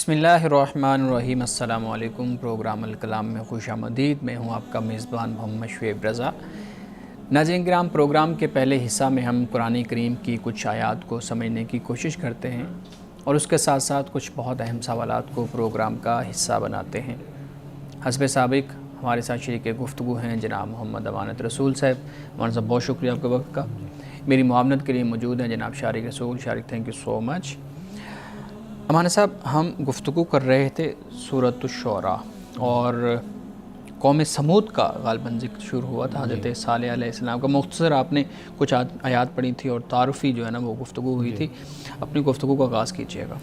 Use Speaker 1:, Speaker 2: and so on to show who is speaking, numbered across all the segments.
Speaker 1: بسم اللہ الرحمن الرحیم۔ السلام علیکم۔ پروگرام الکلام میں خوش آمدید۔ میں ہوں آپ کا میزبان محمد شعیب رضا۔ ناظرین کرام، پروگرام کے پہلے حصہ میں ہم قرآن کریم کی کچھ آیات کو سمجھنے کی کوشش کرتے ہیں اور اس کے ساتھ ساتھ کچھ بہت اہم سوالات کو پروگرام کا حصہ بناتے ہیں۔ حسب سابق ہمارے ساتھ شریک گفتگو ہیں جناب محمد امانت رسول صاحب۔ امانت صاحب بہت شکریہ آپ کے وقت کا۔ میری معاونت کے لیے موجود ہیں جناب شارق رسول۔ شارق تھینک یو سو مچ۔ امانت صاحب، ہم گفتگو کر رہے تھے سورۃ الشعراء اور قوم سمود کا غالباً ذکر شروع ہوا تھا، حضرت صالح علیہ السلام کا۔ مختصر آپ نے کچھ آیات پڑھی تھی اور تعارفی جو ہے نا وہ گفتگو ہوئی تھی۔ اپنی گفتگو کا آغاز کیجیے گا۔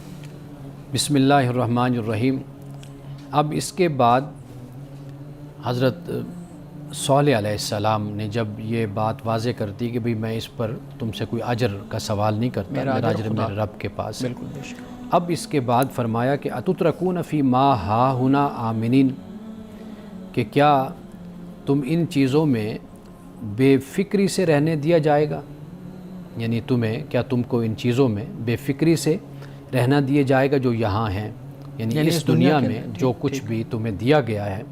Speaker 2: بسم اللہ الرحمن الرحیم۔ اب اس کے بعد حضرت صالح علیہ السلام نے جب یہ بات واضح کر دی کہ بھئی میں اس پر تم سے کوئی اجر کا سوال نہیں کرتا، میرا اجر میرے رب کے پاس ہے۔
Speaker 1: بالکل بے شک۔
Speaker 2: اب اس کے بعد فرمایا کہ اتترکون فی ما ہاہنا آمنین، کہ کیا تم ان چیزوں میں بے فکری سے رہنے دیا جائے گا، یعنی کیا تم کو ان چیزوں میں بے فکری سے رہنا دیا جائے گا جو یہاں ہیں، یعنی اس دنیا میں جو کچھ بھی تمہیں دیا گیا ہے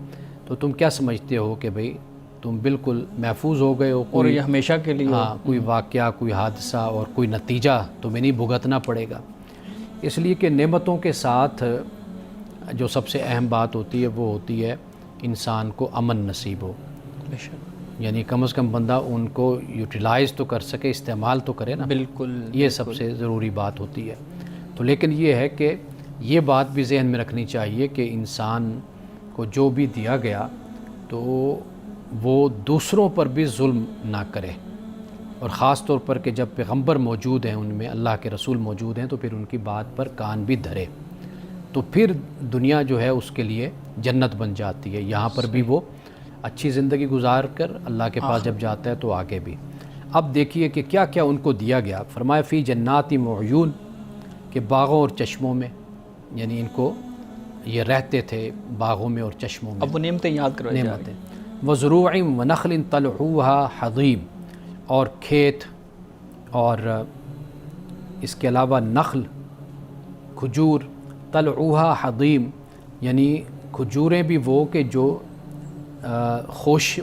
Speaker 2: تو تم کیا سمجھتے ہو کہ بھئی تم بالکل محفوظ ہو گئے ہو،
Speaker 1: اور یہ ہمیشہ کے لیے
Speaker 2: کوئی واقعہ، کوئی حادثہ اور کوئی نتیجہ تمہیں نہیں بھگتنا پڑے گا۔ اس لیے کہ نعمتوں کے ساتھ جو سب سے اہم بات ہوتی ہے وہ ہوتی ہے انسان کو امن نصیب ہو،
Speaker 1: بے شک،
Speaker 2: یعنی کم از کم بندہ ان کو یوٹیلائز تو کر سکے، استعمال تو کرے نا،
Speaker 1: بالکل
Speaker 2: یہ سب سے ضروری بات ہوتی ہے۔ تو لیکن یہ ہے کہ یہ بات بھی ذہن میں رکھنی چاہیے کہ انسان کو جو بھی دیا گیا تو وہ دوسروں پر بھی ظلم نہ کرے، اور خاص طور پر کہ جب پیغمبر موجود ہیں، ان میں اللہ کے رسول موجود ہیں، تو پھر ان کی بات پر کان بھی دھرے، تو پھر دنیا جو ہے اس کے لیے جنت بن جاتی ہے، یہاں پر بھی وہ اچھی زندگی گزار کر اللہ کے پاس جب جاتا ہے تو آگے بھی۔ اب دیکھیے کہ کیا کیا ان کو دیا گیا۔ فرمایا فی جنات وعیون، کہ باغوں اور چشموں میں، یعنی ان کو یہ رہتے تھے باغوں میں اور چشموں میں۔
Speaker 1: اب وہ نعمتیں یاد کروائی جا رہی ہیں۔
Speaker 2: نعمتیں وزروع ونخل طلعوها حضیم، اور کھیت اور اس کے علاوہ نخل، کھجور، طلعوها حضیم، یعنی کھجوریں بھی وہ کہ جو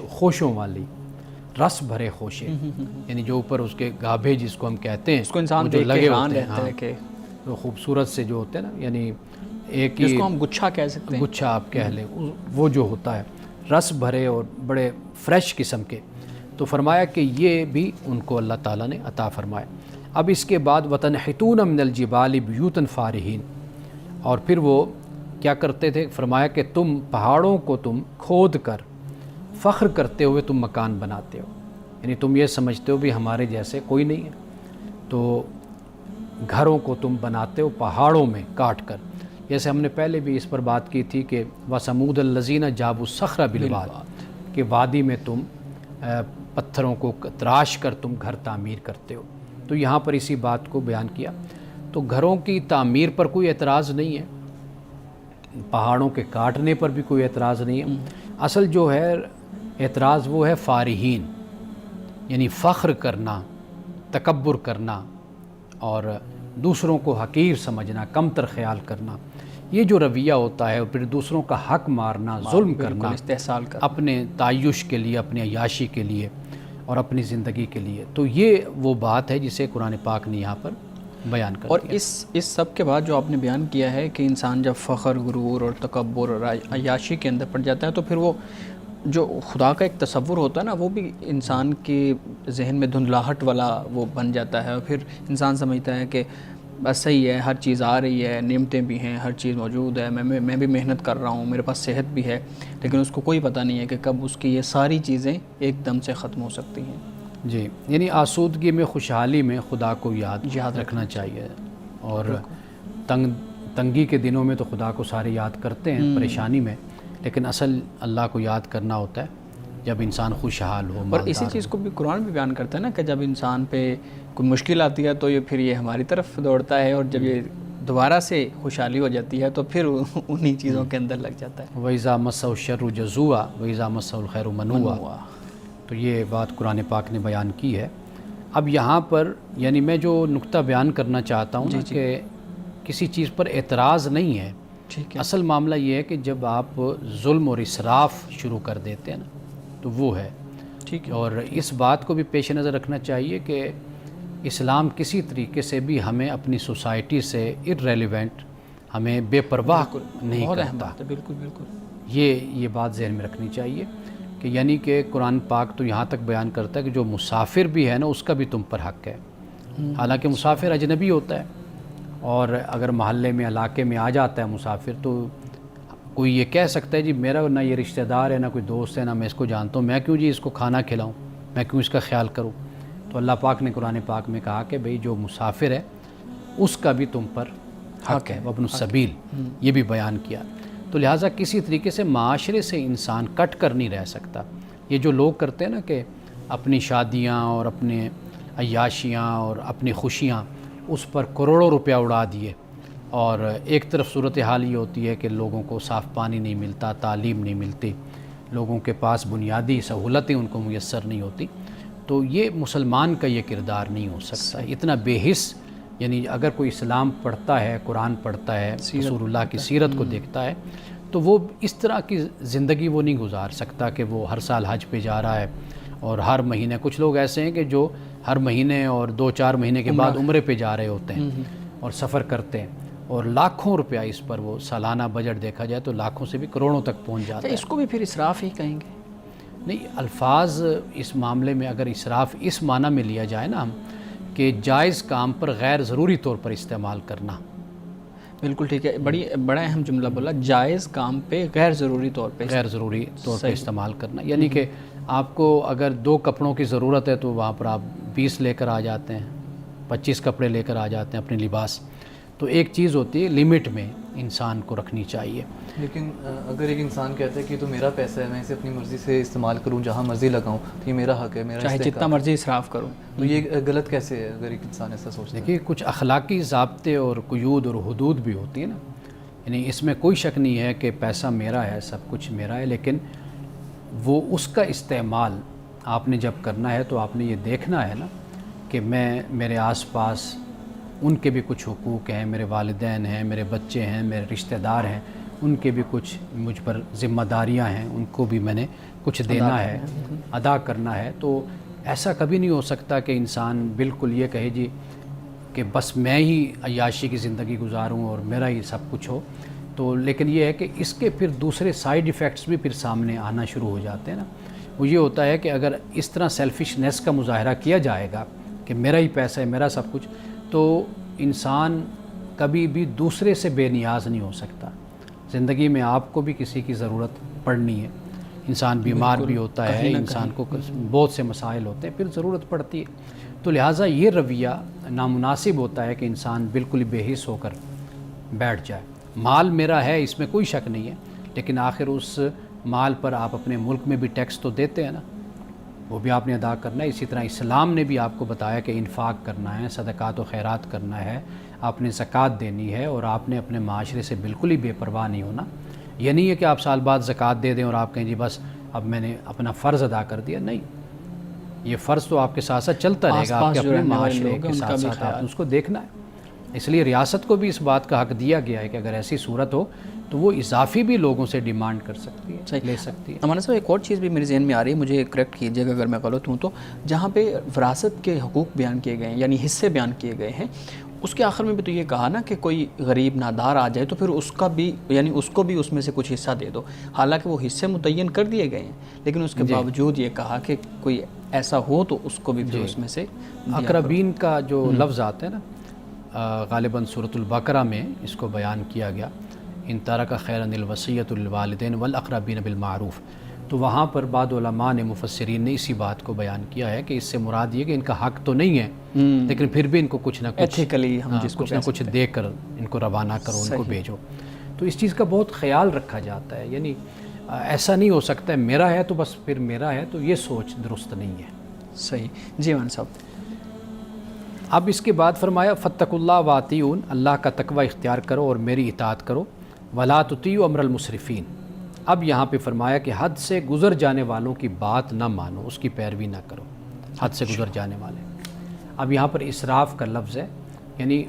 Speaker 2: خوشوں والی، رس بھرے خوشے، یعنی جو اوپر اس کے گابھے جس کو ہم کہتے ہیں،
Speaker 1: اس کو انسان
Speaker 2: جو
Speaker 1: دیکھ کے
Speaker 2: لگے
Speaker 1: حیران
Speaker 2: ہوتے
Speaker 1: رہتا ہے کہ
Speaker 2: وہ خوبصورت سے جو ہوتے ہیں نا، یعنی ایک
Speaker 1: جس
Speaker 2: ہی
Speaker 1: کو ہم گچھا کہہ سکتے ہیں،
Speaker 2: گچھا آپ کہہ لیں، وہ جو ہوتا ہے رس بھرے اور بڑے فریش قسم کے، تو فرمایا کہ یہ بھی ان کو اللہ تعالیٰ نے عطا فرمایا۔ اب اس کے بعد وَتَنْحِتُونَ مِنَ الْجِبَالِ بُيُوتًا فَارِحِينَ، اور پھر وہ کیا کرتے تھے، فرمایا کہ تم پہاڑوں کو تم کھود کر فخر کرتے ہوئے تم مکان بناتے ہو، یعنی تم یہ سمجھتے ہو بھی ہمارے جیسے کوئی نہیں ہے، تو گھروں کو تم بناتے ہو پہاڑوں میں کاٹ کر، جیسے ہم نے پہلے بھی اس پر بات کی تھی کہ وَثَمُودَ الَّذِينَ جَابُوا الصَّخْرَ بِالْوَادِ، کہ وادی میں تم پتھروں کو تراش کر تم گھر تعمیر کرتے ہو، تو یہاں پر اسی بات کو بیان کیا۔ تو گھروں کی تعمیر پر کوئی اعتراض نہیں ہے، پہاڑوں کے کاٹنے پر بھی کوئی اعتراض نہیں ہے، اصل جو ہے اعتراض وہ ہے فارحین، یعنی فخر کرنا، تکبر کرنا اور دوسروں کو حقیر سمجھنا، کمتر خیال کرنا، یہ جو رویہ ہوتا ہے، اور پھر دوسروں کا حق مارنا، ظلم کرنا،
Speaker 1: استحصال کرنا
Speaker 2: اپنے تعیش کے لیے، اپنی عیاشی کے لیے اور اپنی زندگی کے لیے، تو یہ وہ بات ہے جسے قرآن پاک نے یہاں پر بیان کر
Speaker 1: اور
Speaker 2: دیا۔
Speaker 1: اس سب کے بعد جو آپ نے بیان کیا ہے کہ انسان جب فخر، غرور اور تکبر اور عیاشی کے اندر پڑ جاتا ہے تو پھر وہ جو خدا کا ایک تصور ہوتا ہے نا، وہ بھی انسان کے ذہن میں دھندلاہٹ والا وہ بن جاتا ہے، اور پھر انسان سمجھتا ہے کہ بس صحیح ہے، ہر چیز آ رہی ہے، نعمتیں بھی ہیں، ہر چیز موجود ہے، میں بھی محنت کر رہا ہوں، میرے پاس صحت بھی ہے، لیکن اس کو کوئی پتہ نہیں ہے کہ کب اس کی یہ ساری چیزیں ایک دم سے ختم ہو سکتی ہیں۔
Speaker 2: جی، یعنی آسودگی میں، خوشحالی میں خدا کو یاد رکھنا چاہیے، اور تنگی کے دنوں میں تو خدا کو سارے یاد کرتے ہیں، پریشانی میں، لیکن اصل اللہ کو یاد کرنا ہوتا ہے جب انسان خوشحال ہو،
Speaker 1: اور اسی چیز کو بھی قرآن بھی بیان کرتا ہے نا کہ جب انسان پہ کوئی مشکل آتی ہے تو یہ ہماری طرف دوڑتا ہے، اور جب یہ دوبارہ سے خوشحالی ہو جاتی ہے تو پھر انہی چیزوں کے اندر لگ جاتا ہے۔
Speaker 2: وَإِذَا مَسَّهُ الشَّرُّ جَزُوعًا وَإِذَا مَسَّهُ الْخَيْرُ مَنُوعًا، تو یہ بات قرآن پاک نے بیان کی ہے۔ اب یہاں پر یعنی میں جو نقطہ بیان کرنا چاہتا ہوں کہ کسی چیز پر اعتراض نہیں ہے،
Speaker 1: ٹھیک ہے.
Speaker 2: اصل معاملہ یہ ہے کہ جب آپ ظلم اور اسراف شروع کر دیتے ہیں نا تو وہ ہے.
Speaker 1: ٹھیک ہے.
Speaker 2: اور اس بات کو بھی پیش نظر رکھنا چاہیے کہ اسلام کسی طریقے سے بھی ہمیں اپنی سوسائٹی سے ارریلیونٹ، ہمیں بے پرواہ نہیں
Speaker 1: بہت اہم
Speaker 2: کرتا.
Speaker 1: بات ہے. بالکل بالکل.
Speaker 2: یہ بات ذہن میں رکھنی چاہیے کہ یعنی کہ قرآن پاک تو یہاں تک بیان کرتا ہے کہ جو مسافر بھی ہے نا اس کا بھی تم پر حق ہے. حالانکہ مسافر اجنبی ہوتا ہے، اور اگر محلے میں علاقے میں آ جاتا ہے مسافر تو کوئی یہ کہہ سکتا ہے جی میرا نہ یہ رشتہ دار ہے، نہ کوئی دوست ہے، نہ میں اس کو جانتا ہوں، میں کیوں جی اس کو کھانا کھلاؤں، میں کیوں اس کا خیال کروں. تو اللہ پاک نے قرآن پاک میں کہا کہ بھئی جو مسافر ہے اس کا بھی تم پر حق ہے، وابن السبیل، یہ بھی بیان کیا. تو لہٰذا کسی طریقے سے معاشرے سے انسان کٹ کر نہیں رہ سکتا. یہ جو لوگ کرتے ہیں نا کہ اپنی شادیاں اور اپنے عیاشیاں اور اپنی خوشیاں اس پر کروڑوں روپیہ اڑا دیے، اور ایک طرف صورتحال یہ ہوتی ہے کہ لوگوں کو صاف پانی نہیں ملتا، تعلیم نہیں ملتی، لوگوں کے پاس بنیادی سہولتیں ان کو میسر نہیں ہوتی. تو یہ مسلمان کا یہ کردار نہیں ہو سکتا. اتنا بے حس، یعنی اگر کوئی اسلام پڑھتا ہے، قرآن پڑھتا ہے، رسول اللہ کی سیرت کو دیکھتا ہے تو وہ اس طرح کی زندگی وہ نہیں گزار سکتا کہ وہ ہر سال حج پہ جا رہا ہے اور ہر مہینے. کچھ لوگ ایسے ہیں کہ جو ہر مہینے اور 2-4 مہینے کے بعد عمرے پہ جا رہے ہوتے ہیں اور سفر کرتے ہیں، اور لاکھوں روپیہ اس پر وہ سالانہ بجٹ دیکھا جائے تو لاکھوں سے بھی کروڑوں تک پہنچ جاتا ہے.
Speaker 1: اس کو بھی پھر اسراف ہی کہیں گے؟
Speaker 2: نہیں، الفاظ اس معاملے میں اگر اسراف اس معنی میں لیا جائے نا ہم کہ جائز کام پر غیر ضروری طور پر استعمال کرنا.
Speaker 1: بالکل ٹھیک ہے. بڑا اہم جملہ بولا، جائز کام پہ غیر ضروری طور پہ
Speaker 2: استعمال کرنا. یعنی کہ آپ کو اگر 2 کپڑوں کی ضرورت ہے تو وہاں پر آپ 20 لے کر آ جاتے ہیں، 25 کپڑے لے کر آ جاتے ہیں اپنے لباس. تو ایک چیز ہوتی ہے لمٹ میں انسان کو رکھنی چاہیے.
Speaker 3: لیکن اگر ایک انسان کہتا ہے کہ تو میرا پیسہ ہے، میں اسے اپنی مرضی سے استعمال کروں، جہاں مرضی لگاؤں، تو یہ میرا حق ہے، میرا
Speaker 1: چاہے جتنا مرضی اسراف کروں،
Speaker 3: تو یہ غلط کیسے ہے اگر ایک انسان ایسا سوچتا ہے؟
Speaker 2: دیکھیے کچھ اخلاقی ضابطے اور قیود اور حدود بھی ہوتی ہیں نا. یعنی اس میں کوئی شک نہیں ہے کہ پیسہ میرا ہے، سب کچھ میرا ہے، لیکن وہ اس کا استعمال آپ نے جب کرنا ہے تو آپ نے یہ دیکھنا ہے نا کہ میرے آس پاس ان کے بھی کچھ حقوق ہیں، میرے والدین ہیں، میرے بچے ہیں، میرے رشتہ دار ہیں، ان کے بھی کچھ مجھ پر ذمہ داریاں ہیں، ان کو بھی میں نے کچھ دینا ہے، ادا کرنا ہے. تو ایسا کبھی نہیں ہو سکتا کہ انسان بالکل یہ کہے جی کہ بس میں ہی عیاشی کی زندگی گزاروں اور میرا ہی سب کچھ ہو. تو لیکن یہ ہے کہ اس کے پھر دوسرے سائیڈ ایفیکٹس بھی پھر سامنے آنا شروع ہو جاتے ہیں نا. وہ یہ ہوتا ہے کہ اگر اس طرح سیلفشنیس کا مظاہرہ کیا جائے گا کہ میرا ہی پیسہ ہے، میرا سب کچھ، تو انسان کبھی بھی دوسرے سے بے نیاز نہیں ہو سکتا. زندگی میں آپ کو بھی کسی کی ضرورت پڑنی ہے، انسان بیمار بھی ہوتا ہے، انسان کو بہت سے مسائل ہوتے ہیں، پھر ضرورت پڑتی ہے. تو لہٰذا یہ رویہ نامناسب ہوتا ہے کہ انسان بالکل بے حس ہو کر بیٹھ جائے. مال میرا ہے، اس میں کوئی شک نہیں ہے، لیکن آخر اس مال پر آپ اپنے ملک میں بھی ٹیکس تو دیتے ہیں نا، وہ بھی آپ نے ادا کرنا ہے. اسی طرح اسلام نے بھی آپ کو بتایا کہ انفاق کرنا ہے، صدقات و خیرات کرنا ہے، آپ نے زکوٰۃ دینی ہے، اور آپ نے اپنے معاشرے سے بالکل ہی بے پرواہ نہیں ہونا. یہ نہیں ہے کہ آپ سال بعد زکوٰۃ دے دیں اور آپ کہیں جی بس اب میں نے اپنا فرض ادا کر دیا. نہیں، یہ فرض تو آپ کے ساتھ ساتھ چلتا رہے گا، آپ کے اپنے معاشرے کے ساتھ ساتھ آپ اس کو دیکھنا ہے. اس لیے ریاست کو بھی اس بات کا حق دیا گیا ہے کہ اگر ایسی صورت ہو تو وہ اضافی بھی لوگوں سے ڈیمانڈ کر سکتی ہے، لے سکتی ہے.
Speaker 1: ہمارے صاحب ایک اور چیز بھی میرے ذہن میں آ رہی ہے، مجھے کریکٹ کیجیے گا اگر میں غلط ہوں تو، جہاں پہ وراثت کے حقوق بیان کیے گئے ہیں، یعنی حصے بیان کیے گئے ہیں، اس کے آخر میں بھی تو یہ کہا نا کہ کوئی غریب نادار آ جائے تو پھر اس کا بھی، یعنی اس کو بھی اس میں سے کچھ حصہ دے دو. حالانکہ وہ حصے متعین کر دیے گئے ہیں، لیکن اس کے باوجود یہ کہا کہ کوئی ایسا ہو تو اس کو بھی پھر اس میں سے.
Speaker 2: اقربین کا جو لفظ آتا ہے نا غالباً سورۃ البقرہ میں اس کو بیان کیا گیا، ان ترک خیرا الوصیۃ للوالدین والاقربین بالمعروف. تو وہاں پر بعض علماء نے، مفسرین نے اسی بات کو بیان کیا ہے کہ اس سے مراد یہ کہ ان کا حق تو نہیں ہے، لیکن پھر بھی ان کو کچھ نہ کچھ دے کر ان کو روانہ کرو، ان کو بھیجو. تو اس چیز کا بہت خیال رکھا جاتا ہے. یعنی ایسا نہیں ہو سکتا ہے میرا ہے تو بس پھر میرا ہے، تو یہ سوچ درست نہیں ہے.
Speaker 1: صحیح. جی مان صاحب.
Speaker 2: اب اس کے بعد فرمایا فاتقوا اللہ واطیعون، اللہ کا تقوی اختیار کرو اور میری اطاعت کرو، ولا تطیعوا امر المسرفین. اب یہاں پہ فرمایا کہ حد سے گزر جانے والوں کی بات نہ مانو، اس کی پیروی نہ کرو، حد سے گزر جانے والے. اب یہاں پر اسراف کا لفظ ہے، یعنی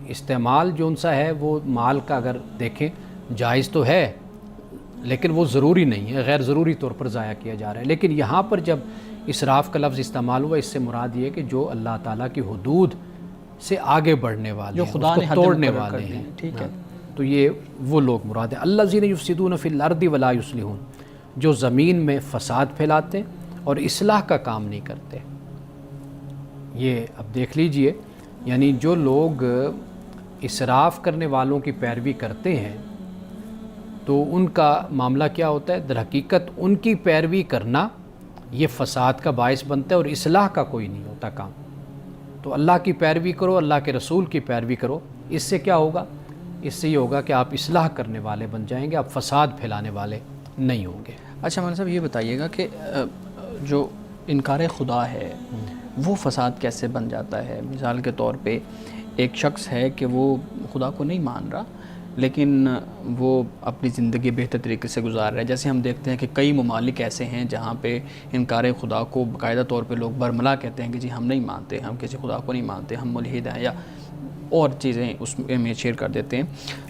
Speaker 2: استعمال جو ان سا ہے وہ مال کا اگر دیکھیں جائز تو ہے لیکن وہ ضروری نہیں ہے، غیر ضروری طور پر ضائع کیا جا رہا ہے۔ لیکن یہاں پر جب اسراف کا لفظ استعمال ہوا، اس سے مراد یہ ہے کہ جو اللہ تعالیٰ کی حدود سے آگے بڑھنے والے
Speaker 1: جو
Speaker 2: ہیں،
Speaker 1: خدا
Speaker 2: اس کو
Speaker 1: نے حد
Speaker 2: توڑنے
Speaker 1: مقرر کر
Speaker 2: والے
Speaker 1: دی
Speaker 2: ہیں،
Speaker 1: ٹھیک ہے۔
Speaker 2: تو یہ وہ لوگ مراد ہیں، الذین یفسدون فی الارض ولا یصلحون، جو زمین میں فساد پھیلاتے ہیں اور اصلاح کا کام نہیں کرتے۔ یہ اب دیکھ لیجئے، یعنی جو لوگ اسراف کرنے والوں کی پیروی کرتے ہیں تو ان کا معاملہ کیا ہوتا ہے؟ در حقیقت ان کی پیروی کرنا یہ فساد کا باعث بنتا ہے اور اصلاح کا کوئی نہیں ہوتا کام۔ تو اللہ کی پیروی کرو، اللہ کے رسول کی پیروی کرو، اس سے کیا ہوگا؟ اس سے یہ ہوگا کہ آپ اصلاح کرنے والے بن جائیں گے، آپ فساد پھیلانے والے نہیں ہوں گے۔
Speaker 1: اچھا مولانا صاحب یہ بتائیے گا کہ جو انکار خدا ہے وہ فساد کیسے بن جاتا ہے؟ مثال کے طور پہ ایک شخص ہے کہ وہ خدا کو نہیں مان رہا لیکن وہ اپنی زندگی بہتر طریقے سے گزار رہا ہے، جیسے ہم دیکھتے ہیں کہ کئی ممالک ایسے ہیں جہاں پہ انکار خدا کو باقاعدہ طور پہ لوگ برملا کہتے ہیں کہ جی ہم نہیں مانتے، ہم کسی خدا کو نہیں مانتے، ہم ملحد ہیں، یا اور چیزیں اس میں شیئر کر دیتے ہیں۔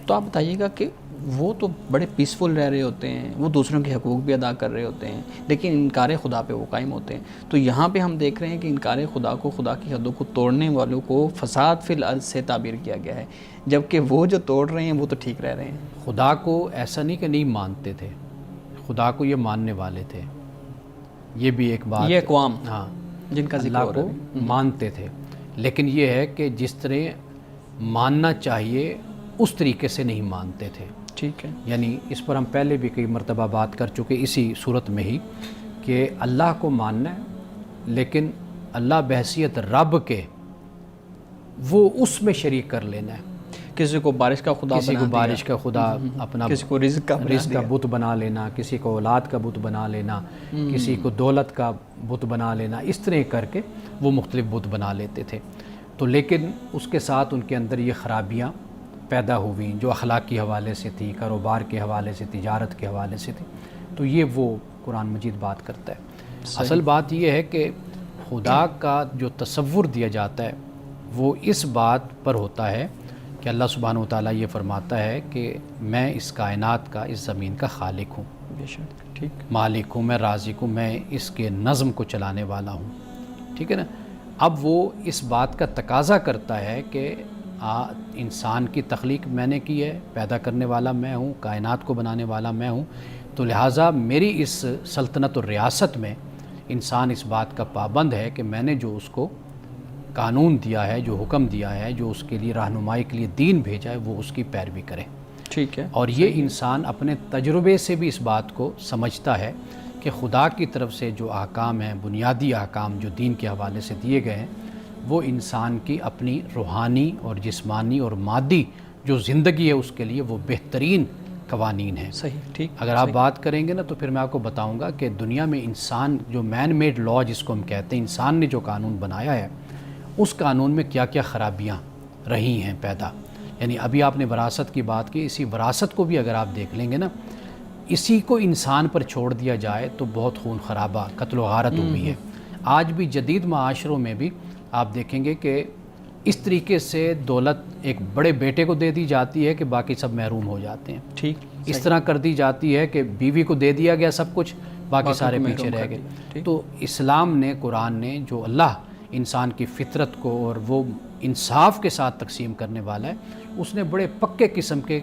Speaker 1: تو آپ بتائیے گا کہ وہ تو بڑے پیسفل رہ رہے ہوتے ہیں، وہ دوسروں کے حقوق بھی ادا کر رہے ہوتے ہیں، لیکن انکار خدا پہ وہ قائم ہوتے ہیں۔ تو یہاں پہ ہم دیکھ رہے ہیں کہ انکار خدا کو، خدا کی حدوں کو توڑنے والوں کو فساد فی الارض سے تعبیر کیا گیا ہے، جبکہ وہ جو توڑ رہے ہیں وہ تو ٹھیک رہ رہے ہیں۔
Speaker 2: خدا کو ایسا نہیں کہ نہیں مانتے تھے، خدا کو یہ ماننے والے تھے، یہ بھی ایک بات،
Speaker 1: یہ اقوام
Speaker 2: ہاں
Speaker 1: جن کا ذکر
Speaker 2: اللہ
Speaker 1: ہو رہا
Speaker 2: کو
Speaker 1: ہے۔
Speaker 2: مانتے تھے، لیکن یہ ہے کہ جس طرح ماننا چاہیے اس طریقے سے نہیں مانتے تھے۔
Speaker 1: ٹھیک ہے،
Speaker 2: یعنی اس پر ہم پہلے بھی کئی مرتبہ بات کر چکے اسی صورت میں ہی، کہ اللہ کو ماننا ہے لیکن اللہ بحیثیت رب کے وہ اس میں شریک کر لینا ہے۔
Speaker 1: کسی کو بارش کا خدا
Speaker 2: کسی
Speaker 1: بنا
Speaker 2: کو
Speaker 1: دیا،
Speaker 2: بارش کا خدا اپنا،
Speaker 1: کسی کو رزق کا بنا
Speaker 2: رزق کا
Speaker 1: دیا۔
Speaker 2: بت بنا لینا، کسی کو اولاد کا بت بنا لینا، کسی کو دولت کا بت بنا لینا، اس طرح کر کے وہ مختلف بت بنا لیتے تھے۔ تو لیکن اس کے ساتھ ان کے اندر یہ خرابیاں پیدا ہوئیں جو اخلاق کے حوالے سے تھی، کاروبار کے حوالے سے، تجارت کے حوالے سے تھی۔ تو یہ وہ قرآن مجید بات کرتا ہے۔ اصل بات یہ ہے کہ خدا کا جو تصور دیا جاتا ہے وہ اس بات پر ہوتا ہے کہ اللہ سبحانہ و تعالیٰ یہ فرماتا ہے کہ میں اس کائنات کا، اس زمین کا خالق ہوں،
Speaker 1: بے شک، ٹھیک،
Speaker 2: مالک ہوں، میں رازق ہوں، میں اس کے نظم کو چلانے والا ہوں، ٹھیک ہے نا۔ اب وہ اس بات کا تقاضا کرتا ہے کہ انسان کی تخلیق میں نے کی ہے، پیدا کرنے والا میں ہوں، کائنات کو بنانے والا میں ہوں، تو لہٰذا میری اس سلطنت اور ریاست میں انسان اس بات کا پابند ہے کہ میں نے جو اس کو قانون دیا ہے، جو حکم دیا ہے، جو اس کے لیے رہنمائی کے لیے دین بھیجا ہے، وہ اس کی پیروی کرے۔
Speaker 1: ٹھیک ہے،
Speaker 2: اور یہ انسان اپنے تجربے سے بھی اس بات کو سمجھتا ہے کہ خدا کی طرف سے جو احکام ہیں، بنیادی احکام جو دین کے حوالے سے دیے گئے ہیں، وہ انسان کی اپنی روحانی اور جسمانی اور مادی جو زندگی ہے اس کے لیے وہ بہترین قوانین ہیں۔
Speaker 1: صحیح، ٹھیک۔
Speaker 2: اگر آپ بات کریں گے نا تو پھر میں آپ کو بتاؤں گا کہ دنیا میں انسان جو مین میڈ لا جس کو ہم کہتے ہیں، انسان نے جو قانون بنایا ہے اس قانون میں کیا کیا خرابیاں رہی ہیں پیدا۔ یعنی ابھی آپ نے وراثت کی بات کی، اسی وراثت کو بھی اگر آپ دیکھ لیں گے نا، اسی کو انسان پر چھوڑ دیا جائے تو بہت خون خرابہ، قتل و غارت ہوئی ہے۔ آج بھی جدید معاشروں میں بھی آپ دیکھیں گے کہ اس طریقے سے دولت ایک بڑے بیٹے کو دے دی جاتی ہے کہ باقی سب محروم ہو جاتے ہیں،
Speaker 1: ٹھیک،
Speaker 2: اس طرح کر دی جاتی ہے کہ بیوی کو دے دیا گیا سب کچھ، باقی سارے
Speaker 1: کو
Speaker 2: پیچھے
Speaker 1: محروم
Speaker 2: رہ
Speaker 1: کر
Speaker 2: گئے۔
Speaker 1: دیا، ٹھیک۔
Speaker 2: تو اسلام نے، قرآن نے، جو اللہ انسان کی فطرت کو اور وہ انصاف کے ساتھ تقسیم کرنے والا ہے، اس نے بڑے پکے قسم کے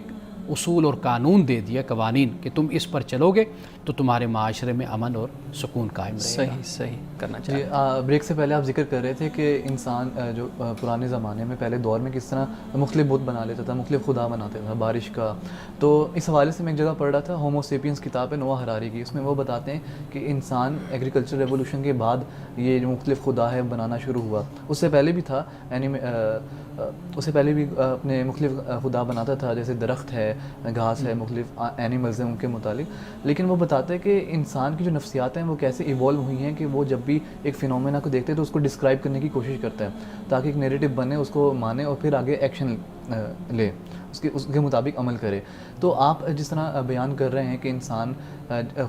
Speaker 2: اصول اور قانون دے دیا، قوانین، کہ تم اس پر چلو گے تو تمہارے معاشرے میں امن اور سکون قائم رہے گا۔
Speaker 1: صحیح، صحیح کرنا
Speaker 3: جی،
Speaker 1: چاہیے۔
Speaker 3: بریک سے پہلے آپ ذکر کر رہے تھے کہ انسان جو پرانے زمانے میں پہلے دور میں کس طرح مختلف بت بنا لیتا تھا، مختلف خدا بناتا تھا، بارش کا۔ تو اس حوالے سے میں ایک جگہ پڑھ رہا تھا، ہومو سیپینس کتاب ہے نوح حراری کی، اس میں وہ بتاتے ہیں کہ انسان ایگریکلچر ریولوشن کے بعد یہ جو مختلف خدا ہے بنانا شروع ہوا۔ اس سے پہلے بھی تھا، یعنی اس سے پہلے بھی اپنے مختلف خدا بناتا تھا، جیسے درخت ہے، گھاس ہے، مختلف اینیملز ہیں ان کے متعلق۔ لیکن وہ بتاتے ہیں کہ انسان کی جو نفسیات ہیں وہ کیسے ایوالو ہوئی ہیں کہ وہ جب بھی ایک فینومینا کو دیکھتے ہیں تو اس کو ڈسکرائب کرنے کی کوشش کرتا ہے تاکہ ایک نیریٹو بنے، اس کو مانے اور پھر آگے ایکشن لے۔ اس کے مطابق عمل کرے. تو آپ جس طرح بیان کر رہے ہیں کہ انسان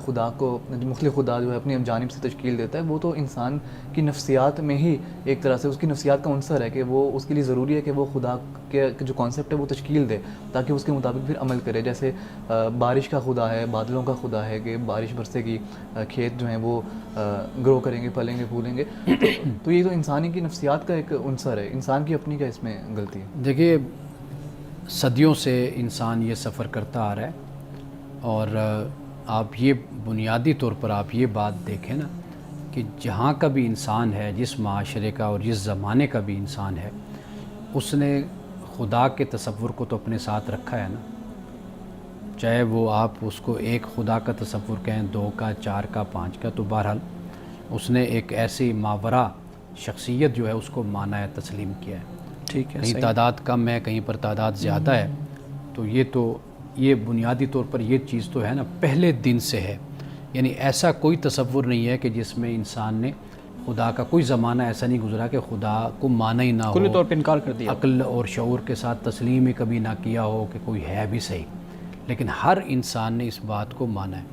Speaker 3: خدا کو مختلف خدا جو ہے اپنی جانب سے تشکیل دیتا ہے, وہ تو انسان کی نفسیات میں ہی ایک طرح سے اس کی نفسیات کا عنصر ہے کہ وہ اس کے لیے ضروری ہے کہ وہ خدا کے جو کانسیپٹ ہے وہ تشکیل دے تاکہ اس کے مطابق پھر عمل کرے. جیسے بارش کا خدا ہے, بادلوں کا خدا ہے کہ بارش برسے گی, کھیت جو ہیں وہ گرو کریں گے, پھلیں گے, پھولیں گے. تو یہ تو انسانی کی نفسیات کا ایک عنصر ہے, انسان کی اپنی کا اس میں غلطی ہے.
Speaker 2: دیکھیے صدیوں سے انسان یہ سفر کرتا آ رہا ہے, اور آپ یہ بنیادی طور پر آپ یہ بات دیکھیں نا کہ جہاں کا بھی انسان ہے, جس معاشرے کا اور جس زمانے کا بھی انسان ہے, اس نے خدا کے تصور کو تو اپنے ساتھ رکھا ہے نا. چاہے وہ آپ اس کو ایک خدا کا تصور کہیں, 2 کا, 4 کا, 5 کا, تو بہرحال اس نے ایک ایسی ماورا شخصیت جو ہے اس کو مانا ہے, تسلیم کیا ہے.
Speaker 1: ٹھیک ہے,
Speaker 2: کہیں تعداد کم ہے, کہیں پر تعداد زیادہ ہے. تو یہ بنیادی طور پر یہ چیز تو ہے نا پہلے دن سے ہے. یعنی ایسا کوئی تصور نہیں ہے کہ جس میں انسان نے خدا کا, کوئی زمانہ ایسا نہیں گزرا کہ خدا کو مانا ہی نہ ہو,
Speaker 1: کلی طور پہ انکار کر دیا,
Speaker 2: عقل اور شعور کے ساتھ تسلیم ہی کبھی نہ کیا ہو کہ کوئی ہے بھی صحیح. لیکن ہر انسان نے اس بات کو مانا ہے.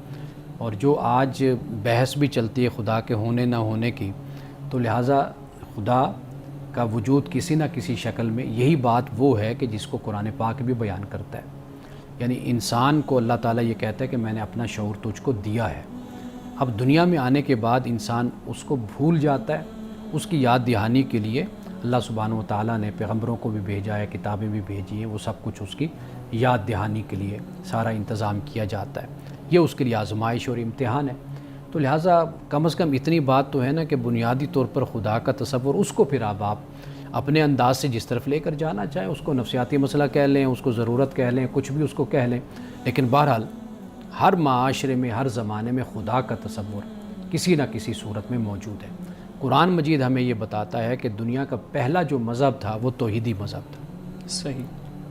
Speaker 2: اور جو آج بحث بھی چلتی ہے خدا کے ہونے نہ ہونے کی, تو لہٰذا خدا کا وجود کسی نہ کسی شکل میں, یہی بات وہ ہے کہ جس کو قرآن پاک بھی بیان کرتا ہے. یعنی انسان کو اللہ تعالیٰ یہ کہتا ہے کہ میں نے اپنا شعور تجھ کو دیا ہے. اب دنیا میں آنے کے بعد انسان اس کو بھول جاتا ہے. اس کی یاد دہانی کے لیے اللہ سبحانہ و تعالیٰ نے پیغمبروں کو بھی بھیجا ہے, کتابیں بھی بھیجی ہیں, وہ سب کچھ اس کی یاد دہانی کے لیے سارا انتظام کیا جاتا ہے. یہ اس کے لیے آزمائش اور امتحان ہے. تو لہٰذا کم از کم اتنی بات تو ہے نا کہ بنیادی طور پر خدا کا تصور, اس کو پھر آپ اپنے انداز سے جس طرف لے کر جانا چاہیں, اس کو نفسیاتی مسئلہ کہہ لیں, اس کو ضرورت کہہ لیں, کچھ بھی اس کو کہہ لیں, لیکن بہرحال ہر معاشرے میں, ہر زمانے میں خدا کا تصور کسی نہ کسی صورت میں موجود ہے. قرآن مجید ہمیں یہ بتاتا ہے کہ دنیا کا پہلا جو مذہب تھا وہ توحیدی مذہب تھا.
Speaker 1: صحیح,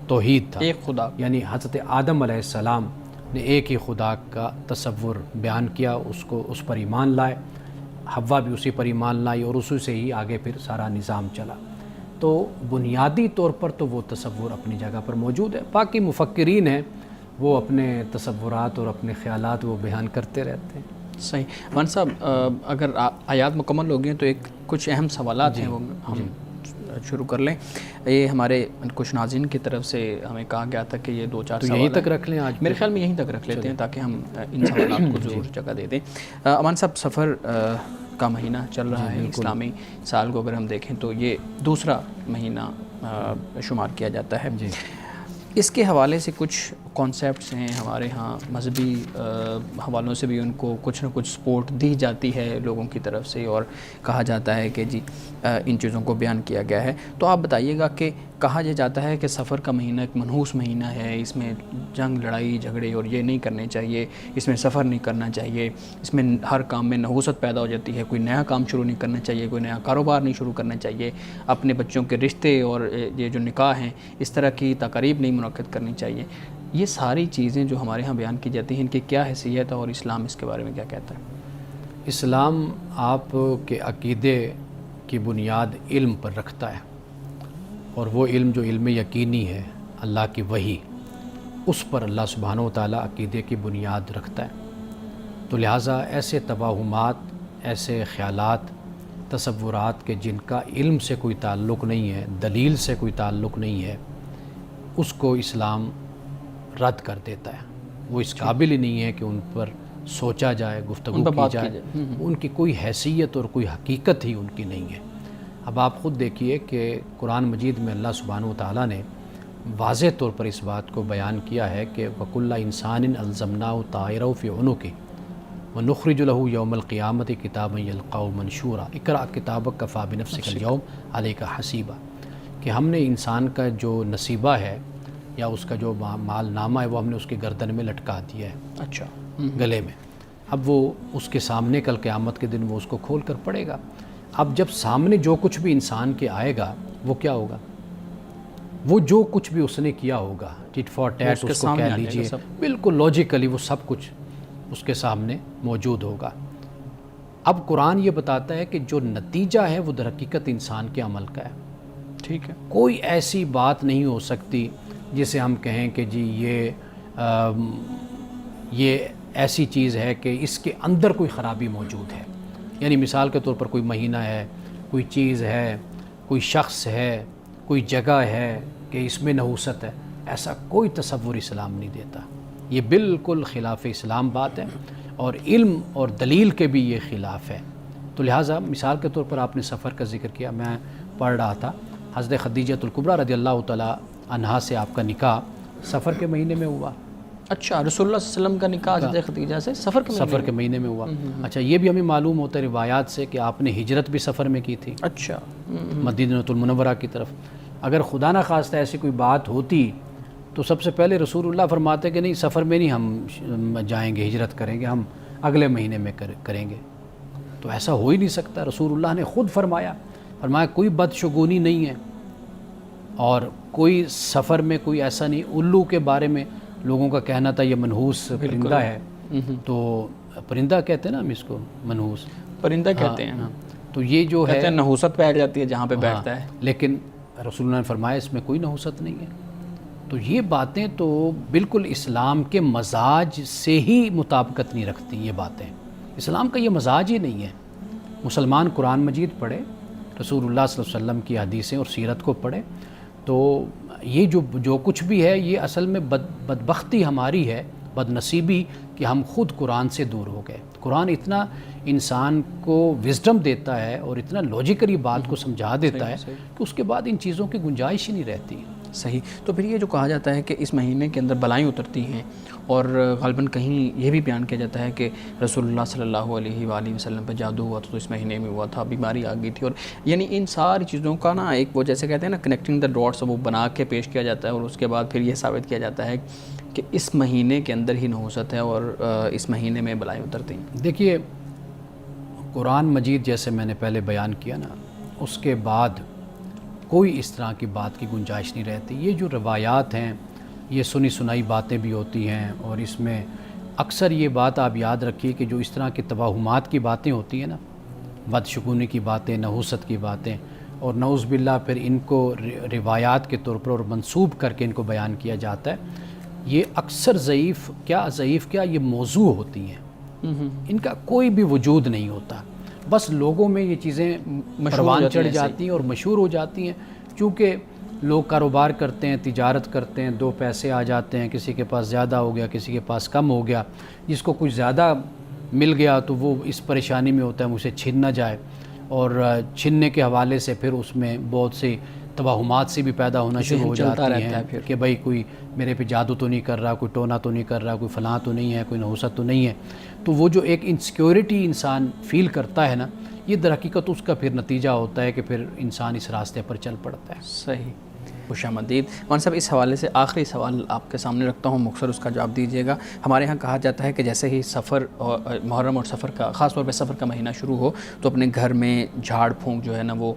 Speaker 2: توحید تھا,
Speaker 1: ایک خدا.
Speaker 2: یعنی حضرت آدم علیہ السلام نے ایک ہی خدا کا تصور بیان کیا, اس پر ایمان لائے, حوا بھی اسی پر ایمان لائی, اور اسی سے ہی آگے پھر سارا نظام چلا. تو بنیادی طور پر تو وہ تصور اپنی جگہ پر موجود ہے. باقی مفکرین ہیں وہ اپنے تصورات اور اپنے خیالات وہ بیان کرتے رہتے ہیں.
Speaker 1: صحیح. مان صاحب, اگر آیات مکمل ہو گئی ہیں تو کچھ اہم سوالات ہیں وہ ہم شروع کر لیں. یہ ہمارے کچھ ناظرین کی طرف سے ہمیں کہا گیا تھا کہ یہ 2-4 سوال
Speaker 2: یہیں تک رکھ لیں آج,
Speaker 1: میرے خیال میں یہیں تک رکھ لیتے ہیں تاکہ ہم ان سوالات کو ضرور جگہ دے دیں. امان صاحب, سفر کا مہینہ چل رہا ہے, اسلامی سال کو اگر ہم دیکھیں تو یہ دوسرا مہینہ شمار کیا جاتا ہے. اس کے حوالے سے کچھ کانسیپٹس ہیں ہمارے ہاں, مذہبی حوالوں سے بھی ان کو کچھ نہ کچھ سپورٹ دی جاتی ہے لوگوں کی طرف سے, اور کہا جاتا ہے کہ جی ان چیزوں کو بیان کیا گیا ہے. تو آپ بتائیے گا کہ کہا یہ جاتا ہے کہ سفر کا مہینہ ایک منحوس مہینہ ہے, اس میں جنگ, لڑائی جھگڑے اور یہ نہیں کرنے چاہیے, اس میں سفر نہیں کرنا چاہیے, اس میں ہر کام میں نحوست پیدا ہو جاتی ہے, کوئی نیا کام شروع نہیں کرنا چاہیے, کوئی نیا کاروبار نہیں شروع کرنا چاہیے, اپنے بچوں کے رشتے اور یہ جو نکاح ہیں اس طرح کی تقاریب نہیں منعقد کرنی چاہیے. یہ ساری چیزیں جو ہمارے ہاں بیان کی جاتی ہیں, ان کی کیا حیثیت ہے اور اسلام اس کے بارے میں کیا کہتا ہے؟
Speaker 2: اسلام آپ کے عقیدے کی بنیاد علم پر رکھتا ہے, اور وہ علم جو علم یقینی ہے, اللہ کی وحی, اس پر اللہ سبحانہ و تعالیٰ عقیدے کی بنیاد رکھتا ہے. تو لہٰذا ایسے توہمات, ایسے خیالات, تصورات کہ جن کا علم سے کوئی تعلق نہیں ہے, دلیل سے کوئی تعلق نہیں ہے, اس کو اسلام رد کر دیتا ہے. وہ اس قابل ہی نہیں ہے کہ ان پر سوچا جائے, گفتگو کی جائے. ان کی کوئی حیثیت اور کوئی حقیقت ہی ان کی نہیں ہے. اب آپ خود دیکھیے کہ قرآن مجید میں اللہ سبحانہ و تعالیٰ نے واضح طور پر اس بات کو بیان کیا ہے کہ وَكُلَّ إِنسَانٍ أَلْزَمْنَاهُ طَائِرَهُ فِي عُنُقِهِ وَنُخْرِجُ لَهُ يَوْمَ الْقِيَامَةِ كِتَابًا يَلْقَاهُ مَنشُورًا اقرأ كِتَابَكَ كَفَىٰ بِنَفْسِكَ الْيَوْمَ عَلَيْكَ حَسِيبًا. کہ ہم نے انسان کا جو نصیبہ ہے یا اس کا جو مال نامہ ہے وہ ہم نے اس کی گردن میں لٹکا دیا ہے,
Speaker 1: اچھا,
Speaker 2: گلے میں. اب وہ اس کے سامنے کل قیامت کے دن وہ اس کو کھول کر پڑھے گا. اب جب سامنے جو کچھ بھی انسان کے آئے گا وہ کیا ہوگا, وہ جو کچھ بھی اس نے کیا ہوگا, ٹٹ فار ٹیٹ اس کو کہہ لیجیے, بالکل لاجیکلی وہ سب کچھ اس کے سامنے موجود ہوگا. اب قرآن یہ بتاتا ہے کہ جو نتیجہ ہے وہ در حقیقت انسان کے عمل کا ہے.
Speaker 1: ٹھیک ہے,
Speaker 2: کوئی ایسی بات نہیں ہو سکتی جسے ہم کہیں کہ جی یہ ایسی چیز ہے کہ اس کے اندر کوئی خرابی موجود ہے. یعنی مثال کے طور پر کوئی مہینہ ہے، کوئی چیز ہے، کوئی شخص ہے، کوئی جگہ ہے کہ اس میں نحوست ہے، ایسا کوئی تصور اسلام نہیں دیتا. یہ بالکل خلاف اسلام بات ہے، اور علم اور دلیل کے بھی یہ خلاف ہے. تو لہٰذا مثال کے طور پر آپ نے سفر کا ذکر کیا، میں پڑھ رہا تھا حضرت خدیجہ الکبریٰ رضی اللہ تعالی عنہا سے آپ کا نکاح سفر کے مہینے میں ہوا.
Speaker 1: اچھا، رسول اللہ صلی اللہ علیہ وسلم کا نکاح حضرت خدیجہ سے سفر کے
Speaker 2: مہینے میں ہوا. اچھا، یہ بھی ہمیں معلوم ہوتا ہے روایات سے کہ آپ نے ہجرت بھی سفر میں کی تھی.
Speaker 1: اچھا،
Speaker 2: مدینہ المنورہ کی طرف. اگر خدا نہ خواستہ ایسی کوئی بات ہوتی تو سب سے پہلے رسول اللہ فرماتے کہ نہیں، سفر میں نہیں ہم جائیں گے، ہجرت کریں گے، ہم اگلے مہینے میں کریں گے. تو ایسا ہو ہی نہیں سکتا. رسول اللہ نے خود فرمایا کوئی بدشگونی نہیں ہے، اور کوئی سفر میں کوئی ایسا نہیں. الو کے بارے میں لوگوں کا کہنا تھا یہ منحوس پرندہ ہے، تو پرندہ کہتے ہیں نا ہم اس کو، منحوس
Speaker 1: پرندہ کہتے ہیں.
Speaker 2: تو یہ جو ہے
Speaker 1: کہتے ہیں نحوست بیٹھ جاتی ہے جہاں پہ بیٹھتا ہے،
Speaker 2: لیکن رسول اللہ نے فرمایا اس میں کوئی نحوست نہیں ہے. تو یہ باتیں تو بالکل اسلام کے مزاج سے ہی مطابقت نہیں رکھتی. یہ باتیں اسلام کا یہ مزاج ہی نہیں ہے. مسلمان قرآن مجید پڑھے، رسول اللہ صلی اللہ علیہ وسلم کی حدیثیں اور سیرت کو پڑھے، تو یہ جو کچھ بھی ہے یہ اصل میں بدبختی ہماری ہے، بد نصیبی کہ ہم خود قرآن سے دور ہو گئے. قرآن اتنا انسان کو وزڈم دیتا ہے اور اتنا لاجیکلی بات کو سمجھا دیتا ہے کہ اس کے بعد ان چیزوں کی گنجائش ہی نہیں رہتی.
Speaker 1: صحیح. تو پھر یہ جو کہا جاتا ہے کہ اس مہینے کے اندر بلائیں اترتی ہیں، اور غالباً کہیں یہ بھی بیان کیا جاتا ہے کہ رسول اللہ صلی اللہ علیہ وآلہ وسلم پہ جادو ہوا تو اس مہینے میں ہوا تھا، بیماری آ گئی تھی، اور یعنی ان ساری چیزوں کا نا ایک وہ جیسے کہتے ہیں نا کنیکٹنگ دا ڈاٹس، وہ بنا کے پیش کیا جاتا ہے، اور اس کے بعد پھر یہ ثابت کیا جاتا ہے کہ اس مہینے کے اندر ہی نحوست ہے اور اس مہینے میں بلائیں اترتی ہیں.
Speaker 2: دیکھیے، قرآن مجید جیسے میں نے پہلے بیان کیا نا، اس کے بعد کوئی اس طرح کی بات کی گنجائش نہیں رہتی. یہ جو روایات ہیں یہ سنی سنائی باتیں بھی ہوتی ہیں، اور اس میں اکثر یہ بات آپ یاد رکھیے کہ جو اس طرح کی توہمات کی باتیں ہوتی ہیں نا، بدشگونی کی باتیں، نحوست کی باتیں، اور نعوذ باللہ پھر ان کو روایات کے طور پر اور منسوب کر کے ان کو بیان کیا جاتا ہے، یہ اکثر ضعیف کیا یہ موضوع ہوتی ہیں. ان کا کوئی بھی وجود نہیں ہوتا. بس لوگوں میں یہ چیزیں پروان چڑھ جاتی ہیں اور مشہور ہو جاتی ہیں. چونکہ لوگ کاروبار کرتے ہیں، تجارت کرتے ہیں، دو پیسے آ جاتے ہیں، کسی کے پاس زیادہ ہو گیا، کسی کے پاس کم ہو گیا، جس کو کچھ زیادہ مل گیا تو وہ اس پریشانی میں ہوتا ہے مجھ سے چھن نہ جائے، اور چھننے کے حوالے سے پھر اس میں بہت سی توہمات سے بھی پیدا ہونا شروع ہو جاتی ہیں کہ بھائی کوئی میرے پہ جادو تو نہیں کر رہا، کوئی ٹونا تو نہیں کر رہا، کوئی فلاں تو نہیں ہے، کوئی نحوست تو نہیں ہے. تو وہ جو ایک انسیکیورٹی انسان فیل کرتا ہے نا، یہ در حقیقت اس کا پھر نتیجہ ہوتا ہے کہ پھر انسان اس راستے پر چل پڑتا ہے.
Speaker 1: صحیح. خوش آمدید مولانا صاحب. اس حوالے سے آخری سوال آپ کے سامنے رکھتا ہوں، مختصر اس کا جواب دیجیے گا. ہمارے ہاں کہا جاتا ہے کہ جیسے ہی سفر اور محرم اور سفر کا خاص طور پہ سفر کا مہینہ شروع ہو تو اپنے گھر میں جھاڑ پھونک جو ہے نا وہ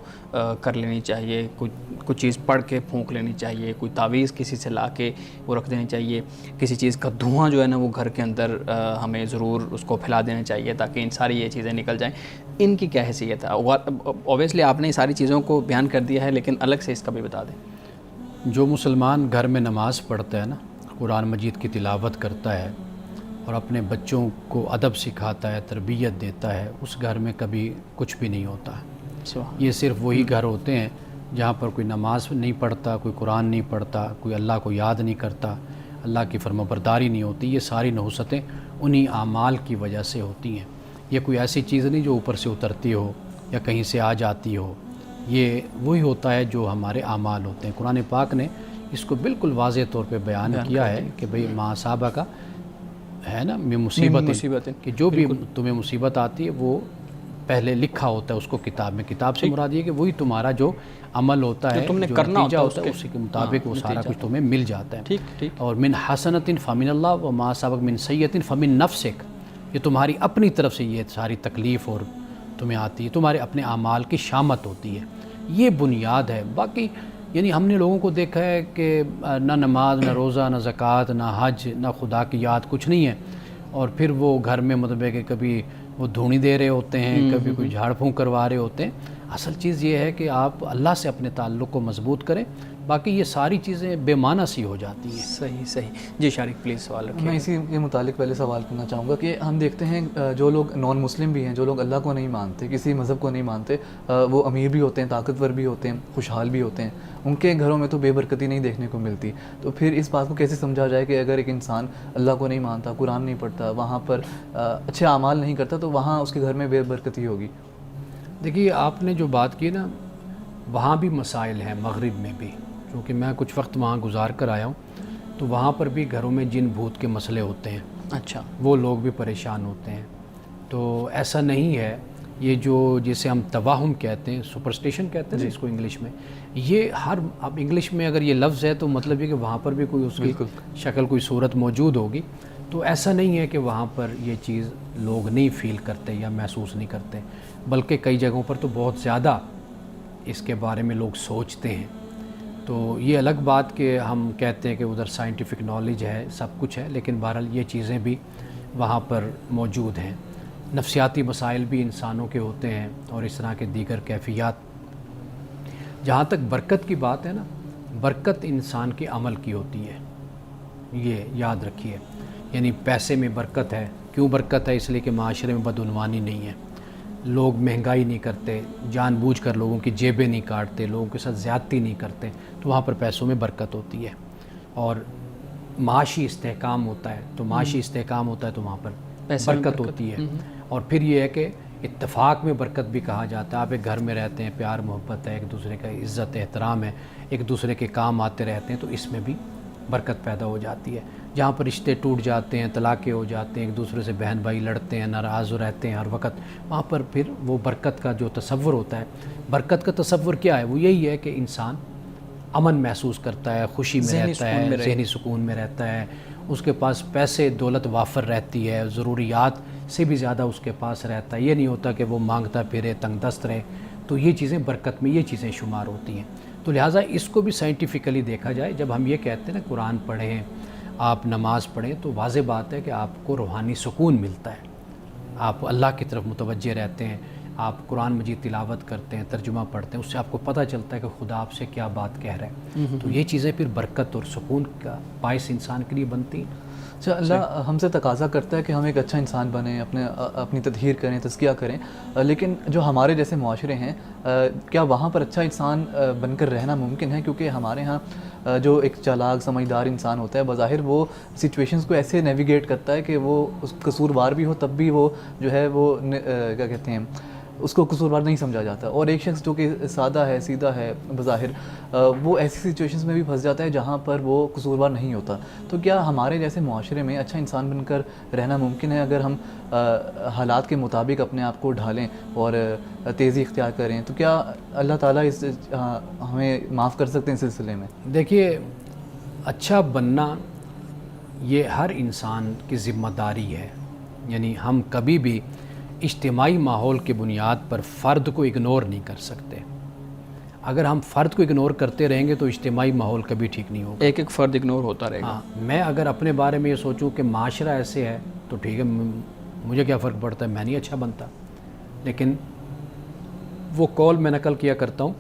Speaker 1: کر لینی چاہیے، کوئی چیز پڑھ کے پھونک لینی چاہیے، کوئی تعویذ کسی سے لا کے وہ رکھ دینی چاہیے، کسی چیز کا دھواں جو ہے نا وہ گھر کے اندر ہمیں ضرور اس کو پھیلا دینا چاہیے تاکہ ان ساری یہ چیزیں نکل جائیں. ان کی کیا حیثیت ہے؟ اوبیسلی آپ نے ساری چیزوں کو بیان کر دیا ہے، لیکن الگ سے اس کا بھی بتا دیں.
Speaker 2: جو مسلمان گھر میں نماز پڑھتا ہے نا، قرآن مجید کی تلاوت کرتا ہے اور اپنے بچوں کو ادب سکھاتا ہے، تربیت دیتا ہے، اس گھر میں کبھی کچھ بھی نہیں ہوتا. یہ صرف وہی گھر ہوتے ہیں جہاں پر کوئی نماز نہیں پڑھتا، کوئی قرآن نہیں پڑھتا، کوئی اللہ کو یاد نہیں کرتا، اللہ کی فرمانبرداری نہیں ہوتی. یہ ساری نحوستیں انہی اعمال کی وجہ سے ہوتی ہیں. یہ کوئی ایسی چیز نہیں جو اوپر سے اترتی ہو یا کہیں سے آ جاتی ہو. یہ وہی ہوتا ہے جو ہمارے اعمال ہوتے ہیں. قرآن پاک نے اس کو بالکل واضح طور پہ بیان کیا ہے کہ بھئی ما صابہ کا ہے نا مصیبت، کہ جو بھی تمہیں مصیبت آتی ہے وہ پہلے لکھا ہوتا ہے اس کو کتاب میں. کتاب سے مراد یہ کہ وہی تمہارا جو عمل ہوتا ہے،
Speaker 1: تم نے
Speaker 2: جو
Speaker 1: کرنا
Speaker 2: نتیجہ
Speaker 1: ہوتا
Speaker 2: ہے، اسی کے مطابق وہ سارا کچھ تمہیں مل جاتا ہے.
Speaker 1: ٹھیک.
Speaker 2: اور من حسنۃ فمن اللہ و ما صابک من سیئۃ فمن نفسک، یہ تمہاری اپنی طرف سے یہ ساری تکلیف اور تمہیں آتی ہے، تمہارے اپنے اعمال کی شامت ہوتی ہے. یہ بنیاد ہے. باقی یعنی ہم نے لوگوں کو دیکھا ہے کہ نہ نماز، نہ روزہ، نہ زکوٰۃ، نہ حج، نہ خدا کی یاد، کچھ نہیں ہے، اور پھر وہ گھر میں مطلب ہے کہ کبھی وہ دھونی دے رہے ہوتے ہیں، کبھی کوئی جھاڑ پھونک کروا رہے ہوتے ہیں. اصل چیز یہ ہے کہ آپ اللہ سے اپنے تعلق کو مضبوط کریں، باقی یہ ساری چیزیں بے معنی سی ہو جاتی ہیں۔
Speaker 1: صحیح صحیح۔ جی شارق پلیز سوال رکھیں۔
Speaker 3: میں اسی کے متعلق پہلے سوال کرنا چاہوں گا کہ ہم دیکھتے ہیں جو لوگ نان مسلم بھی ہیں، جو لوگ اللہ کو نہیں مانتے، کسی مذہب کو نہیں مانتے، وہ امیر بھی ہوتے ہیں، طاقتور بھی ہوتے ہیں، خوشحال بھی ہوتے ہیں، ان کے گھروں میں تو بے برکتی نہیں دیکھنے کو ملتی۔ تو پھر اس بات کو کیسے سمجھا جائے کہ اگر ایک انسان اللہ کو نہیں مانتا، قرآن نہیں پڑھتا، وہاں پر اچھے اعمال نہیں کرتا، تو وہاں اس کے گھر میں بے برکتی ہوگی؟
Speaker 2: دیکھیے آپ نے جو بات کی نا، وہاں بھی مسائل ہیں، مغرب میں بھی، کیونکہ میں کچھ وقت وہاں گزار کر آیا ہوں، تو وہاں پر بھی گھروں میں جن بھوت کے مسئلے ہوتے ہیں،
Speaker 1: اچھا،
Speaker 2: وہ لوگ بھی پریشان ہوتے ہیں۔ تو ایسا نہیں ہے، یہ جو جسے ہم توہم کہتے ہیں، سپرسٹیشن کہتے ہیں اس کو انگلش میں، یہ اب انگلش میں اگر یہ لفظ ہے تو مطلب یہ کہ وہاں پر بھی کوئی اس کی شکل، کوئی صورت موجود ہوگی۔ تو ایسا نہیں ہے کہ وہاں پر یہ چیز لوگ نہیں فیل کرتے یا محسوس نہیں کرتے، بلکہ کئی جگہوں پر تو بہت زیادہ اس کے بارے میں لوگ سوچتے ہیں۔ تو یہ الگ بات کہ ہم کہتے ہیں کہ ادھر سائنٹیفک نالج ہے، سب کچھ ہے، لیکن بہرحال یہ چیزیں بھی وہاں پر موجود ہیں۔ نفسیاتی مسائل بھی انسانوں کے ہوتے ہیں اور اس طرح کے دیگر کیفیات۔ جہاں تک برکت کی بات ہے نا، برکت انسان کے عمل کی ہوتی ہے، یہ یاد رکھیے۔ یعنی پیسے میں برکت ہے، کیوں برکت ہے؟ اس لیے کہ معاشرے میں بدعنوانی نہیں ہے، لوگ مہنگائی نہیں کرتے، جان بوجھ کر لوگوں کی جیبیں نہیں کاٹتے، لوگوں کے ساتھ زیادتی نہیں کرتے، تو وہاں پر پیسوں میں برکت ہوتی ہے۔ اور معاشی استحکام ہوتا ہے، تو معاشی استحکام ہوتا ہے تو وہاں پر برکت ہوتی ہے۔ اور پھر یہ ہے کہ اتفاق میں برکت بھی کہا جاتا ہے۔ آپ ایک گھر میں رہتے ہیں، پیار محبت ہے، ایک دوسرے کا عزت احترام ہے، ایک دوسرے کے کام آتے رہتے ہیں، تو اس میں بھی برکت پیدا ہو جاتی ہے۔ جہاں پر رشتے ٹوٹ جاتے ہیں، طلاقیں ہو جاتے ہیں، ایک دوسرے سے بہن بھائی لڑتے ہیں، ناراض رہتے ہیں ہر وقت، وہاں پر پھر وہ برکت کا جو تصور ہوتا ہے، برکت کا تصور کیا ہے؟ وہ یہی ہے کہ انسان امن محسوس کرتا ہے، خوشی میں رہتا ہے، ذہنی سکون میں رہتا ہے، اس کے پاس پیسے دولت وافر رہتی ہے، ضروریات سے بھی زیادہ اس کے پاس رہتا ہے، یہ نہیں ہوتا کہ وہ مانگتا پھرے، تنگ دست رہے۔ تو یہ چیزیں برکت میں یہ چیزیں شمار ہوتی ہیں۔ تو لہٰذا اس کو بھی سائنٹیفکلی دیکھا جائے، جب ہم یہ کہتے ہیں نا قرآن پڑھیں، آپ نماز پڑھیں، تو واضح بات ہے کہ آپ کو روحانی سکون ملتا ہے، آپ اللہ کی طرف متوجہ رہتے ہیں، آپ قرآن مجید تلاوت کرتے ہیں، ترجمہ پڑھتے ہیں، اس سے آپ کو پتہ چلتا ہے کہ خدا آپ سے کیا بات کہہ رہا ہے۔ تو یہ چیزیں پھر برکت اور سکون کا باعث انسان کے لیے بنتی ہیں۔
Speaker 3: اچھا، اللہ ہم سے تقاضا کرتا ہے کہ ہم ایک اچھا انسان بنیں، اپنی تطہیر کریں، تزکیہ کریں، لیکن جو ہمارے جیسے معاشرے ہیں، کیا وہاں پر اچھا انسان بن کر رہنا ممکن ہے؟ کیونکہ ہمارے ہاں جو ایک چالاک سمجھدار انسان ہوتا ہے، بظاہر وہ سچویشنز کو ایسے نیویگیٹ کرتا ہے کہ وہ اس قصوروار بھی ہو تب بھی وہ جو ہے وہ کیا کہتے ہیں، اس کو قصوروار نہیں سمجھا جاتا، اور ایک شخص جو کہ سادہ ہے، سیدھا ہے بظاہر، وہ ایسی سچویشنز میں بھی پھنس جاتا ہے جہاں پر وہ قصوروار نہیں ہوتا۔ تو کیا ہمارے جیسے معاشرے میں اچھا انسان بن کر رہنا ممکن ہے اگر ہم حالات کے مطابق اپنے آپ کو ڈھالیں اور تیزی اختیار کریں؟ تو کیا اللہ تعالیٰ اس ہمیں معاف کر سکتے ہیں اس سلسلے میں؟
Speaker 2: دیکھیے، اچھا بننا یہ ہر انسان کی ذمہ داری ہے۔ یعنی ہم کبھی بھی اجتماعی ماحول کی بنیاد پر فرد کو اگنور نہیں کر سکتے۔ اگر ہم فرد کو اگنور کرتے رہیں گے تو اجتماعی ماحول کبھی ٹھیک نہیں ہوگا۔
Speaker 1: ایک ایک فرد اگنور ہوتا رہے گا۔
Speaker 2: ہاں، میں اگر اپنے بارے میں یہ سوچوں کہ معاشرہ ایسے ہے تو ٹھیک ہے، مجھے کیا فرق پڑتا ہے، میں نہیں اچھا بنتا۔ لیکن وہ قول میں نقل کیا کرتا ہوں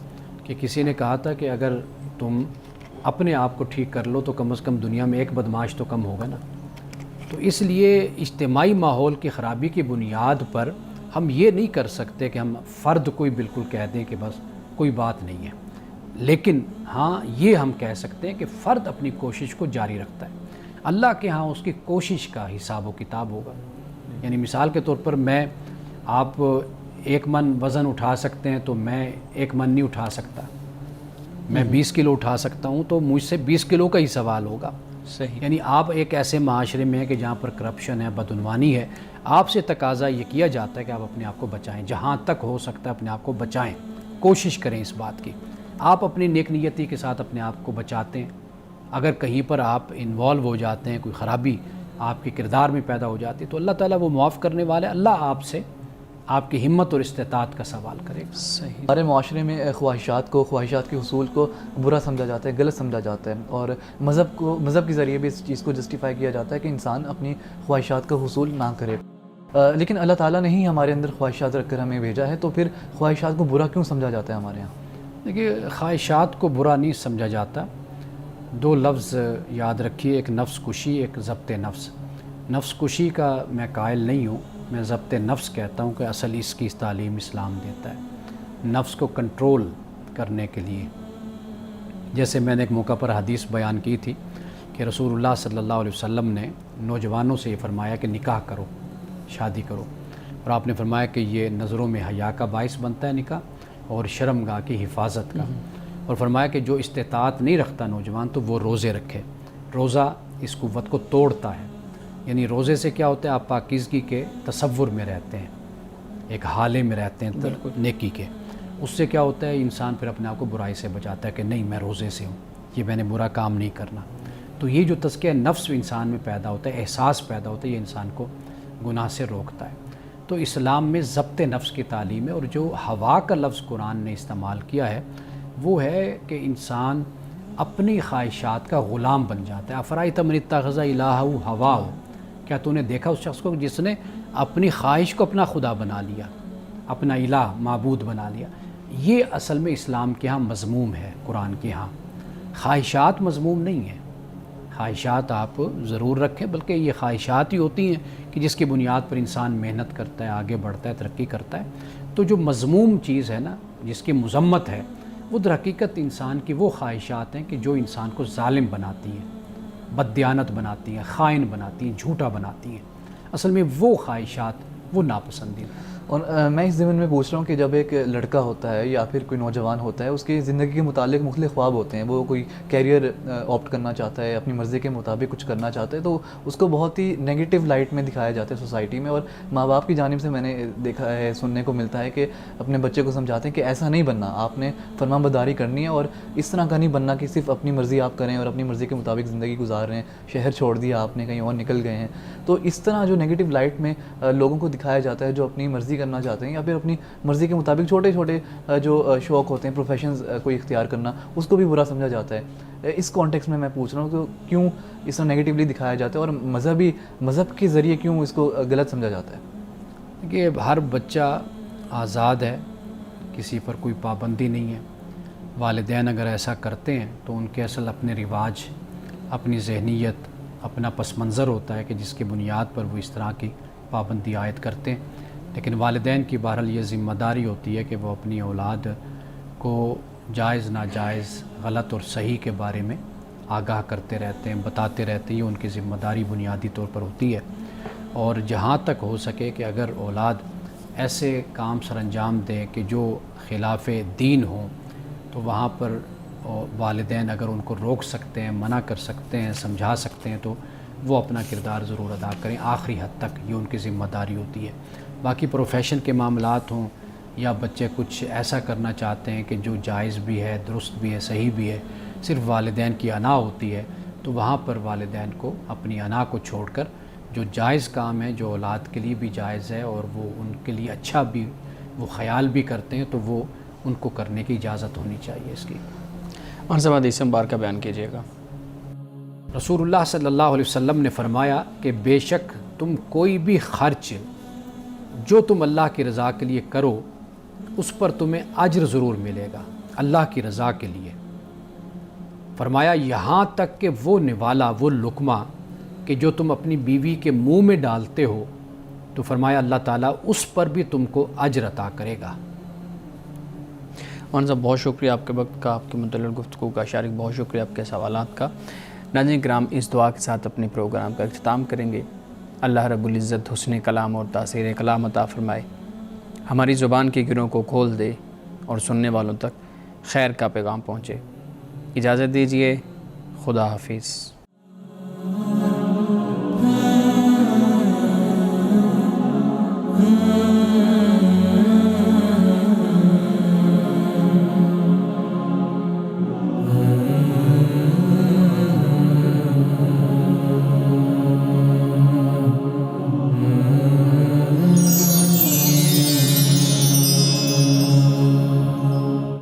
Speaker 2: کہ کسی نے کہا تھا کہ اگر تم اپنے آپ کو ٹھیک کر لو تو کم از کم دنیا میں ایک بدمعاش تو کم ہوگا نا۔ تو اس لیے اجتماعی ماحول کی خرابی کی بنیاد پر ہم یہ نہیں کر سکتے کہ ہم فرد کو ہی بالکل کہہ دیں کہ بس کوئی بات نہیں ہے، لیکن ہاں یہ ہم کہہ سکتے ہیں کہ فرد اپنی کوشش کو جاری رکھتا ہے، اللہ کے ہاں اس کی کوشش کا حساب و کتاب ہوگا۔ یعنی مثال کے طور پر آپ 1 من وزن اٹھا سکتے ہیں تو میں 1 من نہیں اٹھا سکتا، میں 20 کلو اٹھا سکتا ہوں تو مجھ سے 20 کلو کا ہی سوال ہوگا۔
Speaker 1: صحیح۔
Speaker 2: یعنی آپ ایک ایسے معاشرے میں ہیں کہ جہاں پر کرپشن ہے، بدعنوانی ہے، آپ سے تقاضا یہ کیا جاتا ہے کہ آپ اپنے آپ کو بچائیں، جہاں تک ہو سکتا ہے اپنے آپ کو بچائیں، کوشش کریں اس بات کی۔ آپ اپنی نیک نیتی کے ساتھ اپنے آپ کو بچاتے ہیں، اگر کہیں پر آپ انوالو ہو جاتے ہیں، کوئی خرابی آپ کے کردار میں پیدا ہو جاتی ہے تو اللہ تعالیٰ وہ معاف کرنے والے، اللہ آپ سے آپ کی ہمت اور استطاعت کا سوال کرے گا۔
Speaker 1: صحیح۔
Speaker 3: ہمارے معاشرے میں خواہشات کے حصول کو برا سمجھا جاتا ہے، غلط سمجھا جاتا ہے، اور مذہب کے ذریعے بھی اس چیز کو جسٹیفائی کیا جاتا ہے کہ انسان اپنی خواہشات کا حصول نہ کرے۔ لیکن اللہ تعالیٰ نے ہی ہمارے اندر خواہشات رکھ کر ہمیں بھیجا ہے، تو پھر خواہشات کو برا کیوں سمجھا جاتا ہے ہمارے یہاں؟
Speaker 2: دیکھیے خواہشات کو برا نہیں سمجھا جاتا. دو لفظ یاد رکھیے، ایک نفس کشی، ایک ضبط نفس. نفس کشی کا میں قائل نہیں ہوں، میں ضبط نفس کہتا ہوں کہ اصل اس کی تعلیم اسلام دیتا ہے، نفس کو کنٹرول کرنے کے لیے. جیسے میں نے ایک موقع پر حدیث بیان کی تھی کہ رسول اللہ صلی اللہ علیہ وسلم نے نوجوانوں سے یہ فرمایا کہ نکاح کرو، شادی کرو، اور آپ نے فرمایا کہ یہ نظروں میں حیا کا باعث بنتا ہے نکاح اور شرمگاہ کی حفاظت کا، اور فرمایا کہ جو استطاعت نہیں رکھتا نوجوان تو وہ روزے رکھے. روزہ اس قوت کو توڑتا ہے. یعنی روزے سے کیا ہوتا ہے، آپ پاکیزگی کے تصور میں رہتے ہیں، ایک حالے میں رہتے ہیں نیکی کے. اس سے کیا ہوتا ہے، انسان پھر اپنے آپ کو برائی سے بچاتا ہے کہ نہیں میں روزے سے ہوں، یہ میں نے برا کام نہیں کرنا. تو یہ جو تزکیہ نفس انسان میں پیدا ہوتا ہے، احساس پیدا ہوتا ہے، یہ انسان کو گناہ سے روکتا ہے. تو اسلام میں ضبط نفس کی تعلیم ہے. اور جو ہوا کا لفظ قرآن نے استعمال کیا ہے وہ ہے کہ انسان اپنی خواہشات کا غلام بن جاتا ہے. افرأیت من اتخذ الہہ ہواہ، کیا تو نے دیکھا اس شخص کو جس نے اپنی خواہش کو اپنا خدا بنا لیا، اپنا الہ معبود بنا لیا. یہ اصل میں اسلام کے ہاں مذموم ہے، قرآن کے ہاں. خواہشات مذموم نہیں ہیں، خواہشات آپ ضرور رکھیں، بلکہ یہ خواہشات ہی ہوتی ہیں کہ جس کی بنیاد پر انسان محنت کرتا ہے، آگے بڑھتا ہے، ترقی کرتا ہے. تو جو مذموم چیز ہے نا، جس کی مذمت ہے، وہ در حقیقت انسان کی وہ خواہشات ہیں کہ جو انسان کو ظالم بناتی ہیں، بددیانت بناتی ہیں، خائن بناتی ہیں، جھوٹا بناتی ہیں. اصل میں وہ خواہشات وہ ناپسندیدہ.
Speaker 3: اور میں اس ضمن میں پوچھ رہا ہوں کہ جب ایک لڑکا ہوتا ہے یا پھر کوئی نوجوان ہوتا ہے، اس کی زندگی کے متعلق مختلف خواب ہوتے ہیں، وہ کوئی کیریئر آپٹ کرنا چاہتا ہے، اپنی مرضی کے مطابق کچھ کرنا چاہتا ہے، تو اس کو بہت ہی نیگیٹو لائٹ میں دکھایا جاتا ہے سوسائٹی میں. اور ماں باپ کی جانب سے میں نے دیکھا ہے، سننے کو ملتا ہے کہ اپنے بچے کو سمجھاتے ہیں کہ ایسا نہیں بننا، آپ نے فرما برداری کرنی ہے، اور اس طرح کا نہیں بننا کہ صرف اپنی مرضی آپ کریں اور اپنی مرضی کے مطابق زندگی گزار رہے ہیں، شہر چھوڑ دیا آپ نے، کہیں اور نکل گئے ہیں. تو اس طرح جو نیگیٹو لائٹ میں لوگوں کو دکھایا جاتا ہے جو اپنی مرضی کرنا چاہتے ہیں یا پھر اپنی مرضی کے مطابق چھوٹے چھوٹے جو شوق ہوتے ہیں، پروفیشنز کوئی اختیار کرنا، اس کو بھی برا سمجھا جاتا ہے. اس کانٹیکس میں پوچھ رہا ہوں کہ کیوں اس طرح نیگیٹیولی دکھایا جاتا ہے، اور مذہب کے ذریعے کیوں اس کو غلط سمجھا جاتا ہے؟
Speaker 2: کہ ہر بچہ آزاد ہے، کسی پر کوئی پابندی نہیں ہے. والدین اگر ایسا کرتے ہیں تو ان کے اصل اپنے رواج، اپنی ذہنیت، اپنا پس منظر ہوتا ہے کہ جس کی بنیاد پر وہ اس طرح کی پابندی عائد کرتے ہیں. لیکن والدین کی بہرحال یہ ذمہ داری ہوتی ہے کہ وہ اپنی اولاد کو جائز ناجائز، غلط اور صحیح کے بارے میں آگاہ کرتے رہتے ہیں، بتاتے رہتے ہیں. یہ ان کی ذمہ داری بنیادی طور پر ہوتی ہے. اور جہاں تک ہو سکے کہ اگر اولاد ایسے کام سر انجام دیں کہ جو خلاف دین ہوں، تو وہاں پر والدین اگر ان کو روک سکتے ہیں، منع کر سکتے ہیں، سمجھا سکتے ہیں، تو وہ اپنا کردار ضرور ادا کریں آخری حد تک. یہ ان کی ذمہ داری ہوتی ہے. باقی پروفیشن کے معاملات ہوں یا بچے کچھ ایسا کرنا چاہتے ہیں کہ جو جائز بھی ہے، درست بھی ہے، صحیح بھی ہے، صرف والدین کی انا ہوتی ہے، تو وہاں پر والدین کو اپنی انا کو چھوڑ کر جو جائز کام ہے، جو اولاد کے لیے بھی جائز ہے اور وہ ان کے لیے اچھا بھی وہ خیال بھی کرتے ہیں، تو وہ ان کو کرنے کی اجازت ہونی چاہیے اس کی.
Speaker 1: اور سب حدیث مبارکہ بیان کیجیے گا.
Speaker 2: رسول اللہ صلی اللہ علیہ وسلم نے فرمایا کہ بے شک تم کوئی بھی خرچ جو تم اللہ کی رضا کے لیے کرو، اس پر تمہیں اجر ضرور ملے گا، اللہ کی رضا کے لیے. فرمایا یہاں تک کہ وہ نوالا، وہ لقمہ کہ جو تم اپنی بیوی کے منہ میں ڈالتے ہو، تو فرمایا اللہ تعالیٰ اس پر بھی تم کو اجر عطا کرے گا.
Speaker 1: مولانا صاحب بہت شکریہ آپ کے وقت کا، آپ کے متعلق گفتگو کا. شارک بہت شکریہ آپ کے سوالات کا. ناظرین کرام، اس دعا کے ساتھ اپنے پروگرام کا اختتام کریں گے. اللہ رب العزت حسن کلام اور تاثیر کلام عطا فرمائے، ہماری زبان کے گروں کو کھول دے اور سننے والوں تک خیر کا پیغام پہنچے. اجازت دیجیے، خدا حافظ.